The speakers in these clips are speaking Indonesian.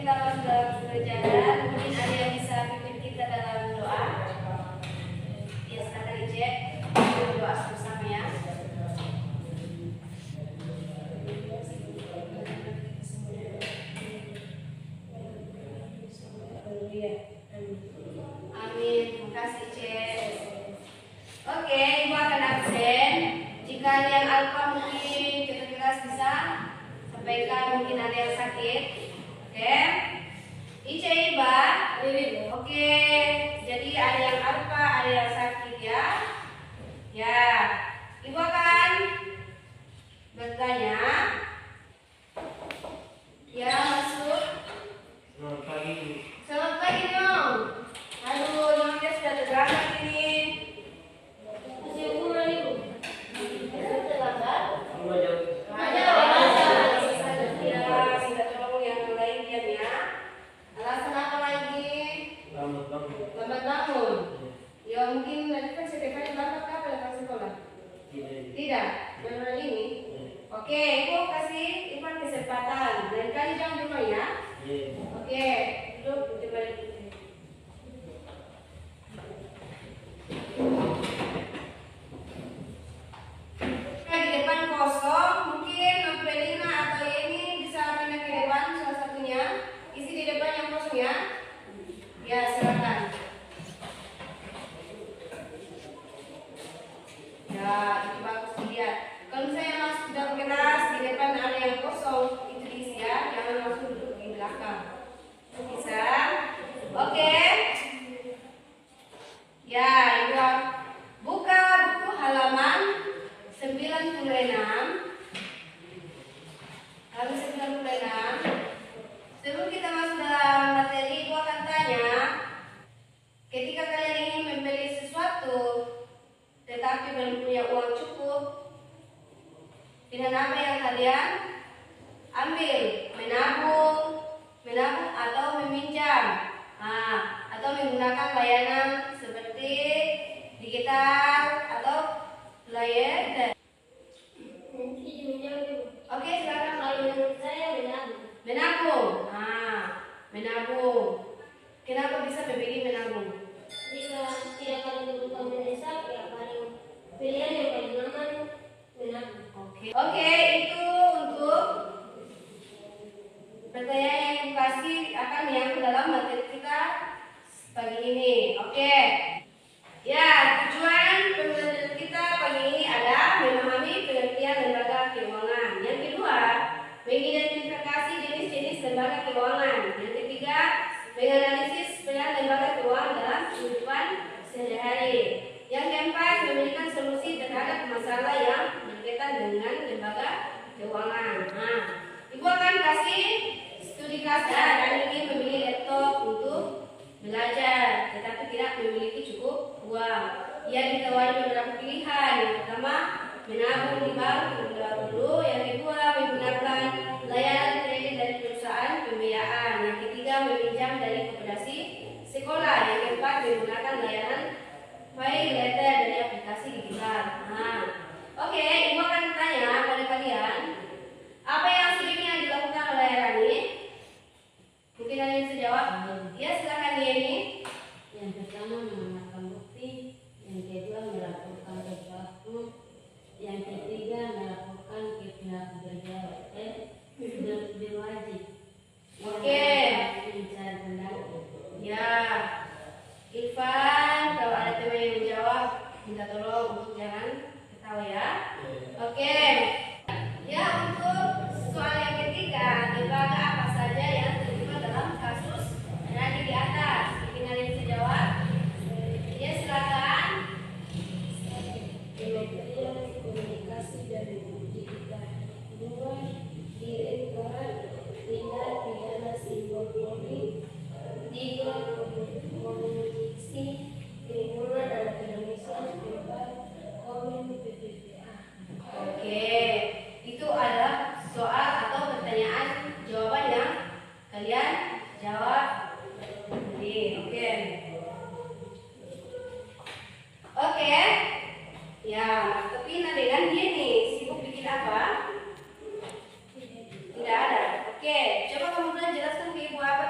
kita sudah berjalan, mungkin ada yang bisa pimpin kita dalam doa. Ya, silakan dicek doa bersama ya. Amin, terima kasih Cek. Oke, Ibu akan absen. Jika ada yang alfa mungkin kira-kira bisa sampaikan, mungkin ada yang sakit. Oke, Ice Iba. Oke, jadi ada yang alfa, ada yang sakit ya. Ya, Ibu akan bertanya. Ya, masuk. Selamat pagi. Selamat pagi dong. Aduh, namanya sudah terlambat ini. Masih ukuran Ibu. Sudah terlambat. Minta tolong yang lain diam ya. Alasan apa lagi? Lambat bangun. Lambat bangun. Ya mungkin nanti kan setiap hari lambat kapan datang sekolah? Tidak. Baru hari ini. Oke, Ibu kasih Ivan kesempatan. Lain kali jangan dulu ya. Oke, duduk coba. Di depan kosong, mungkin Belina atau ini bisa pindah ke depan salah satunya. Isi di depan yang kosong ya. Ya, silakan. Ya, itu bagus dilihat. Kalau misalnya masuk dalam kelas di depan ada yang kosong, itu diisi ya, jangan langsung duduk di belakang. Bisa? Oke. Ya, Ibu buka buku halaman 96. Halaman 96. Sebelum kita masuk dalam materi, Ibu akan tanya, ketika kalian ingin membeli sesuatu tetapi belum punya uang cukup, dengan apa yang kalian ambil? Menabung atau meminjam, atau menggunakan layanan seperti digital atau layanan. Oke, silakan. Kalau menurut saya menabung. Menabung. Kenapa bisa memilih menabung? Jika tidak paling kebutuhan mendesak, ya paling pilihan yang paling aman menabung. Oke, itu untuk pertanyaan yang Ibu kasih akan menyangkut dalam materi kita pagi ini. Oke. Ya, tujuan pembelajaran kita pagi ini adalah memahami pengertian lembaga keuangan. Yang kedua, mengidentifikasi jenis-jenis lembaga keuangan. Yang ketiga, menganalisis peran lembaga keuangan dalam kehidupan sehari-hari. Yang keempat, memberikan solusi terhadap masalah yang berkaitan dengan lembaga keuangan. Ibu akan kasih studi kelas dan ingin membeli laptop untuk belajar, tetapi tidak memiliki cukup uang. Ia ditawari beberapa pilihan. Yang pertama, menabung di bank terlebih dahulu. Yang kedua, menggunakan layanan kredit dari perusahaan pembiayaan. Yang ketiga, meminjam dari koperasi sekolah. Yang keempat, menggunakan layanan pay letter dari aplikasi digital. Oke, Ibu akan tanya pada kalian, apa yang sebaiknya dilakukan oleh Rani? Mungkin ada yang bisa jawab? Ya, silakan Yeni. Yang pertama mengamankan bukti, yang kedua melaporkan ke pelaku, yang ketiga melaporkan ke pihak berwajib. Oke. Mencari pendapat. Ya, Irfan, kalau ada teman yang menjawab, minta tolong untuk jangan ketawa ya. Oke. Ya, untuk soal yang ketiga, lembaga apa saja yang terlibat dalam kasus Rani di atas? Mungkin ada yang bisa jawab? Ya, silakan. Kementerian Komunikasi dan Digital. 2. Direktorat Tindak Pidana Siber Polri. 3. Komunikasi Kriminal dan Indonesia. 4. Komen PPPA. Oke, itu adalah soal atau pertanyaan jawaban yang kalian jawab tadi. Oke. Ya, tapi dengan dia nih sibuk bikin apa? Tidak ada. Oke, coba kamu jelaskan ke Ibu apa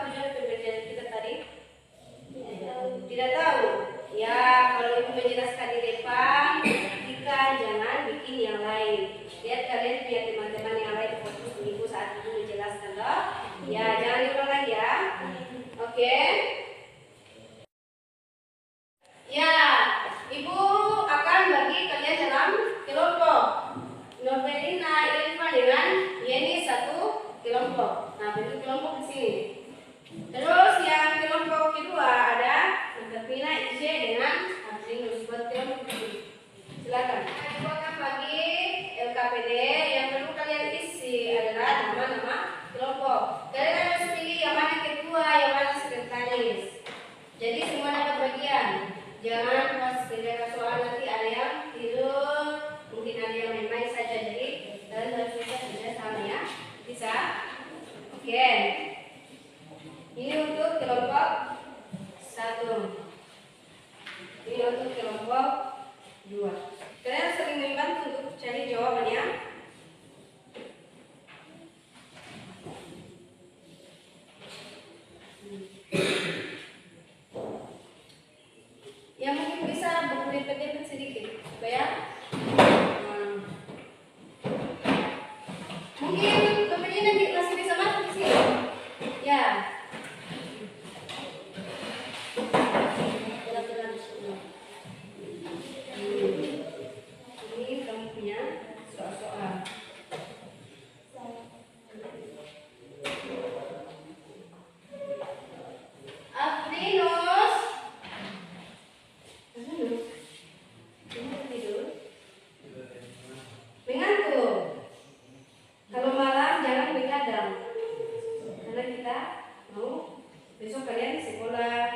besok kalian sekolah.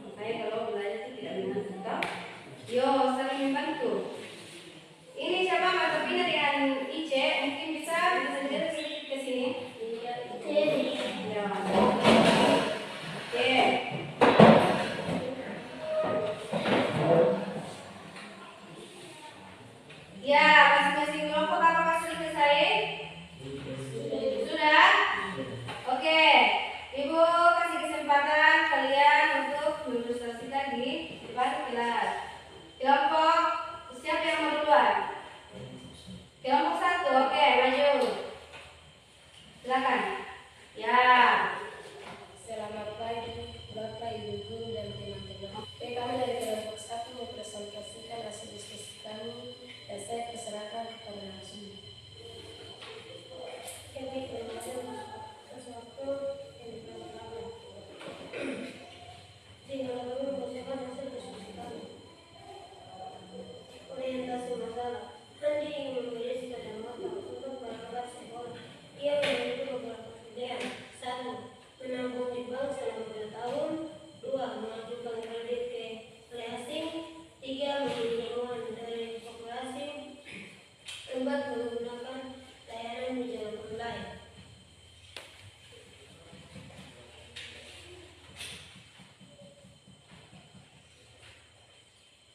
Makanya kalau belajar itu tidak mengantuk. Yo, saling membantu. Ini siapa mata pindah dengan Ice? Mungkin bisa saja ke sini. Ya. Oke. Ya, masing-masing kelompok apakah sudah selesai? Sudah? Oke. Ibu kasih kesempatan kalian untuk mendemonstrasikan di depan kelas. Kelompok siapa yang mau duluan? Kelompok 1, oke, maju. Silakan. Ya. Selamat pagi Bapak, Ibu Guru dan teman-teman. Kami dari kelompok 1 mempresentasikan hasil diskusi kami dan saya persilakan kepada narasumber. Orientasi masalah. Andi ingin memberi sepeda motor untuk berangkat sekolah. Ia memiliki beberapa pekerjaan. 1. Menabung di bank selama 2 tahun. 2. Mengajukan kredit ke asing. 3. Meminjam uang dari koperasi. 4. Menggunakan layanan pinjaman online.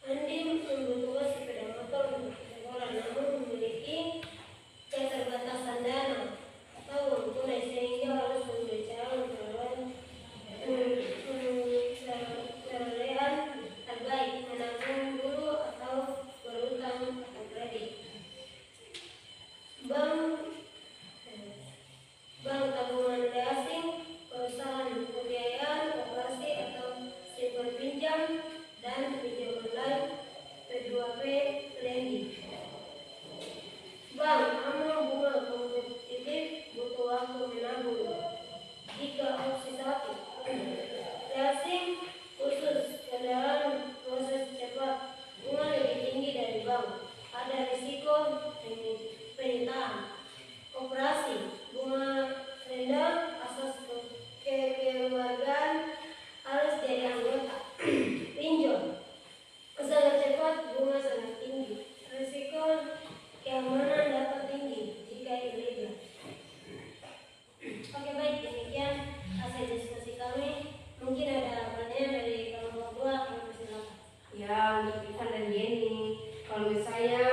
Andi membutuhkan sepeda motor untuk sekolah, namun memiliki keterbatasan dana atau uang tunai sehingga harus membeli calon peroleh terbaik, menabung dulu atau berutang atau kredit. Bank tabungan asing, perusahaan pembiayaan, koperasi atau simpan pinjam, dan pinjam online P2P lending. Bank aman bunga kompetitif, butuh waktu menabung. Jika opsi 1, asing khusus kendaraan proses cepat, bunga lebih tinggi dari bank, ada risiko penyitaan. Koperasi, bunga rendah, asas kekeluargaan, harus jadi anggota. Pinjol, sangat cepat, bunga sangat tinggi. Risiko keamanan dapat tinggi jika ilegal. Oke, baik, demikian hasil diskusi kami. Mungkin ada pertanyaan dari kelompok 2, kami silakan. Ya, untuk Ivan dan Jenny. Kalau misalnya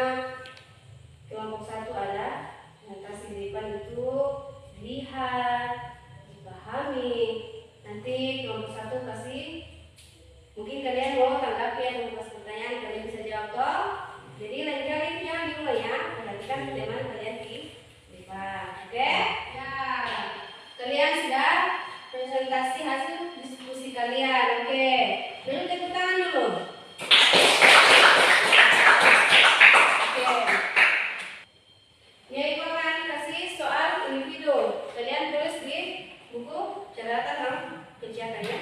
kelompok 1 ada presentasi di depan itu dilihat, dipahami. Nanti kelompok 1 kasih, mungkin kalian mau tanggapi atau mau kasih pertanyaan, kalian bisa jawab toh. Jadi lain kali itu jangan di rumah ya, perhatikan bagaimana kalian di depan. Oke? Ya, kalian sudah presentasi hasil diskusi kalian. Oke, dulu tepuk tangan dulu. Oke. Ya, Ibu akan kasih soal individu. Kalian tulis di buku catatan yang kerjakan ya.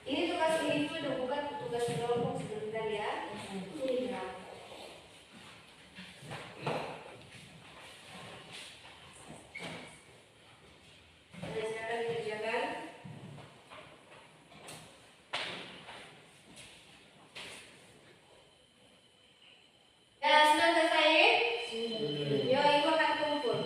Ini tugas individu, bukan tugas kelompok seperti tadi ya. Ya. Oke, sekarang dikerjakan. Ya, sudah selesai? Yo, Ibu akan kumpul.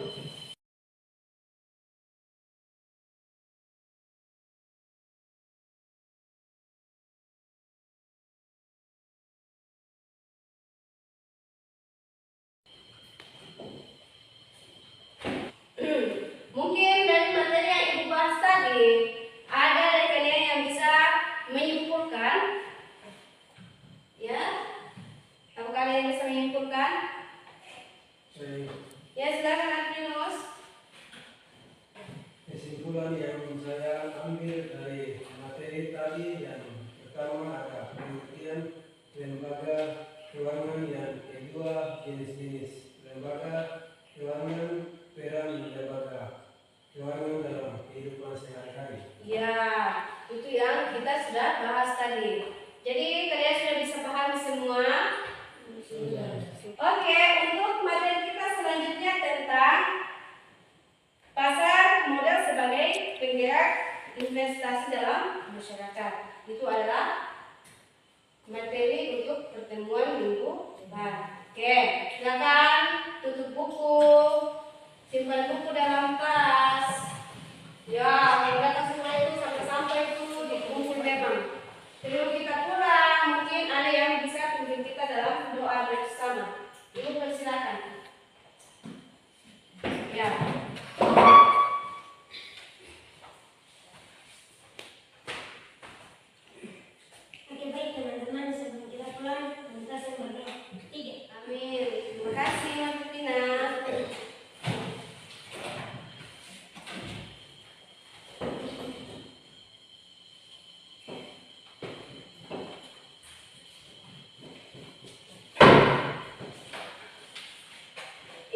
Mungkin dari materi yang Ibu bahas tadi, ada dari kalian yang bisa menyimpulkan? Ya? Apakah kalian bisa menyimpulkan? Ya, silakan Adrianus. Kesimpulan yang saya ambil dari materi tadi yang pertama ada pengertian lembaga keuangan, yang kedua jenis-jenis lembaga keuangan, peran lembaga keuangan dalam kehidupan sehari-hari. Ya, itu yang kita sudah bahas tadi. Jadi kalian sudah bisa paham semua? Sudah. Oke, untuk materi kita selanjutnya tentang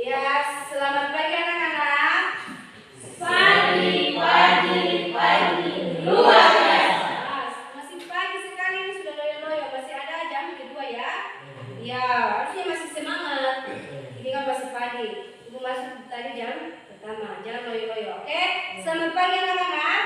Ya, selamat pagi anak-anak. Luar biasa. Masih pagi sekali ini sudah loyo-loyo. Masih ada jam kedua ya. Ya, harusnya masih semangat. Ini kan masih pagi. Ibu masuk tadi jam pertama. Jangan loyo-loyo, oke? Selamat pagi anak-anak.